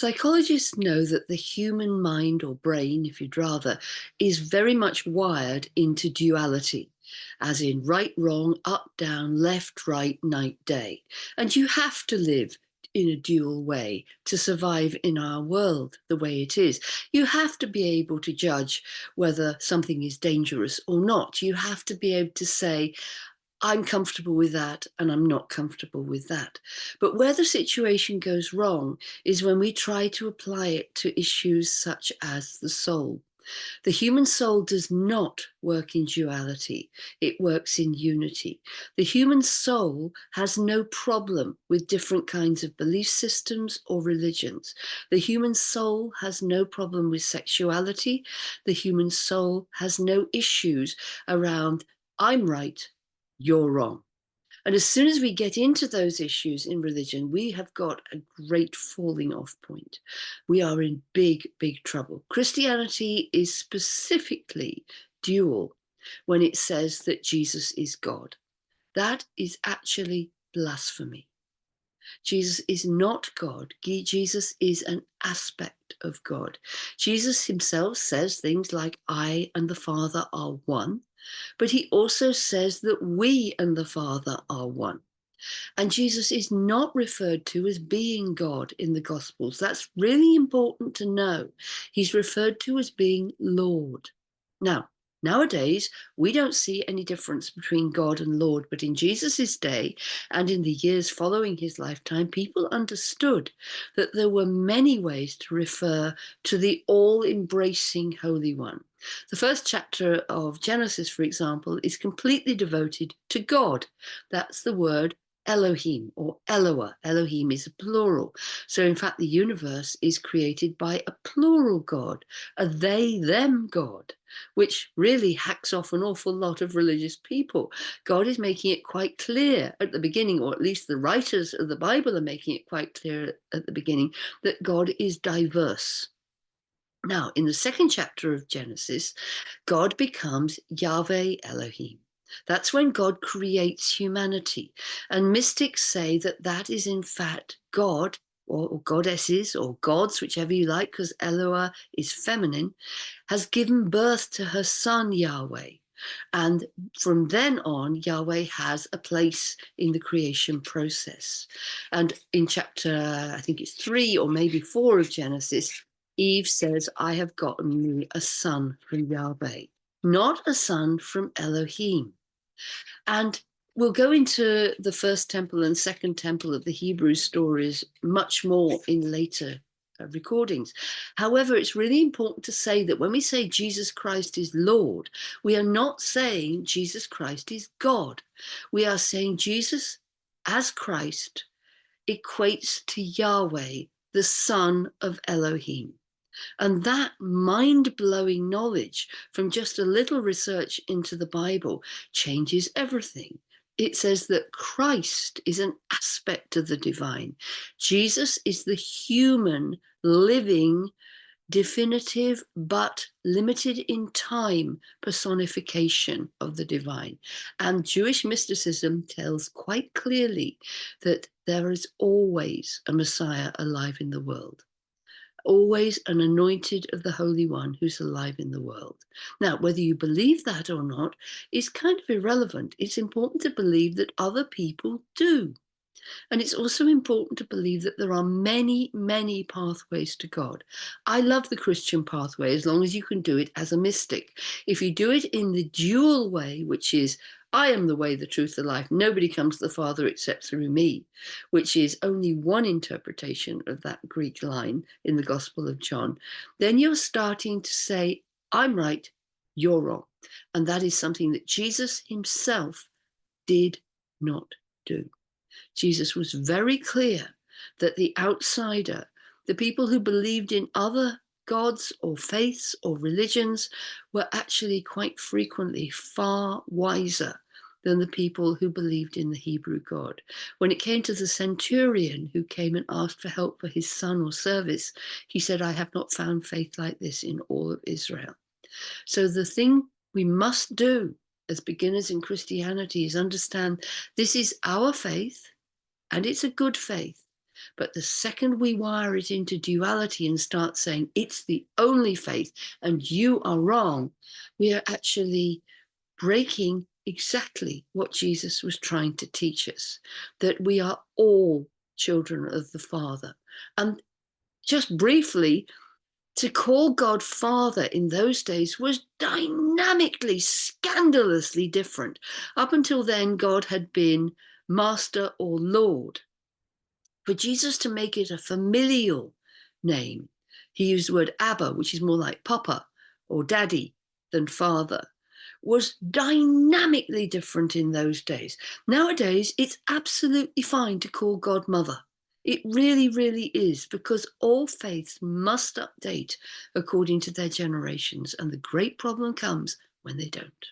Psychologists know that the human mind, or brain, if you'd rather, is very much wired into duality, as in right, wrong, up, down, left, right, night, day. And you have to live in a dual way to survive in our world the way it is. You have to be able to judge whether something is dangerous or not. You have to be able to say, I'm comfortable with that and I'm not comfortable with that. But where the situation goes wrong is when we try to apply it to issues such as the soul. The human soul does not work in duality, it works in unity. The human soul has no problem with different kinds of belief systems or religions. The human soul has no problem with sexuality. The human soul has no issues around, I'm right, you're wrong. And as soon as we get into those issues in religion, we have got a great falling off point. We are in big, big trouble. Christianity is specifically dual when it says that Jesus is God. That is actually blasphemy. Jesus is not God. Jesus is an aspect of God. Jesus himself says things like, I and the Father are one. But he also says that we and the Father are one. And Jesus is not referred to as being God in the Gospels. That's really important to know. He's referred to as being Lord. Now, nowadays, we don't see any difference between God and Lord, but in Jesus's day and in the years following his lifetime, people understood that there were many ways to refer to the all-embracing Holy One. The first chapter of Genesis, for example, is completely devoted to God. That's the word Elohim or Eloah. Elohim is a plural. So in fact, the universe is created by a plural God, a they, them God, which really hacks off an awful lot of religious people. God is making it quite clear at the beginning, or at least the writers of the Bible are making it quite clear at the beginning, that God is diverse. Now, in the second chapter of Genesis, God becomes Yahweh Elohim. That's when God creates humanity. And mystics say that that is in fact God, or goddesses, or gods, whichever you like, because Eloah is feminine, has given birth to her son Yahweh. And from then on, Yahweh has a place in the creation process. And in chapter, I think it's 3 or maybe 4 of Genesis, Eve says, I have gotten me a son from Yahweh, not a son from Elohim. And we'll go into the first temple and second temple of the Hebrew stories much more in later recordings. However, it's really important to say that when we say Jesus Christ is Lord, we are not saying Jesus Christ is God. We are saying Jesus as Christ equates to Yahweh, the Son of Elohim. And that mind-blowing knowledge from just a little research into the Bible changes everything. It says that Christ is an aspect of the divine. Jesus is the human, living, definitive, but limited in time personification of the divine. And Jewish mysticism tells quite clearly that there is always a Messiah alive in the world. Always an anointed of the Holy One who's alive in the world. Now, whether you believe that or not is kind of irrelevant. It's important to believe that other people do. And it's also important to believe that there are many, many pathways to God. I love the Christian pathway as long as you can do it as a mystic. If you do it in the dual way, which is, I am the way, the truth, the life, nobody comes to the Father except through me, which is only one interpretation of that Greek line in the Gospel of John, then you're starting to say, I'm right, you're wrong. And that is something that Jesus himself did not do. Jesus was very clear that the outsider, the people who believed in other gods or faiths or religions, were actually quite frequently far wiser than the people who believed in the Hebrew God. When it came to the centurion who came and asked for help for his son or service, he said, I have not found faith like this in all of Israel. So the thing we must do as beginners in Christianity is understand this is our faith, and it's a good faith. But the second we wire it into duality and start saying it's the only faith and you are wrong, we are actually breaking exactly what Jesus was trying to teach us, that we are all children of the Father. And just briefly, to call God Father in those days was dynamically, scandalously different. Up until then, God had been Master or Lord. For Jesus to make it a familial name, he used the word Abba, which is more like Papa or Daddy than Father, was dynamically different in those days. Nowadays, it's absolutely fine to call God Mother. It really, really is, because all faiths must update according to their generations. And the great problem comes when they don't.